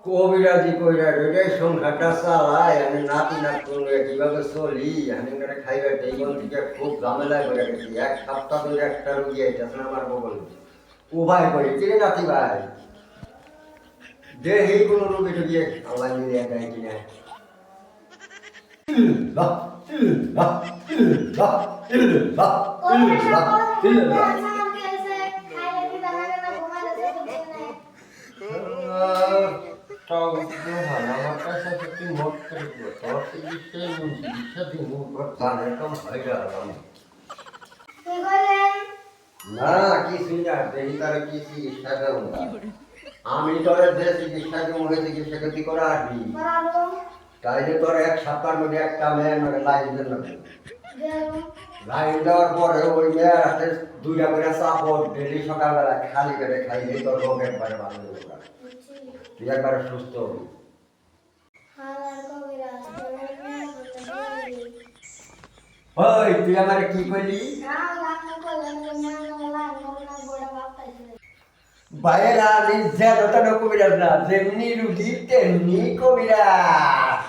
কবিরাজি কইরা রে সংসারটা চালাই আমি নাতি নাত কিভাবে চলি আমি খাইবার এইগুলো থেকে খুব ঝামেলায় করে গেছি 1 সপ্তাহ ধরে একটা রুগী আইতেছে আমার বগল উভয় করি কিরে নাতি ভাই দেহি কোনো রুগী টুগি আল্লাহ মিলিয়ে দেয় কিনা আমার কাছে তুই মত করে তোর চিকিৎসায় চিকিৎসা দিন জানে কম হয়ে গেলাম না কিছুই না দেহি তার কি চিকিৎসা দেব আমি তোর যে চিকিৎসা দেবো ওই চিকিৎসা কি করে আসবি তাইলে তোর 1 সপ্তাহের মধ্যে একটা মেয়ের মানে লাইন দেন লাইন দেওয়ার পরে ওই মেয়ের হাতে 2টা করে চাপড় ডেলি সকালবেলা খালি করে খাইলে তোর রোগ একবারে ভালো হয়ে যাবে তুই একবারে সুস্থ হবি ওই তুই আমার কি করলি বাইরে আলি যেটা কবিরাজ না যেমনি রুগী তেমনি কবিরাজ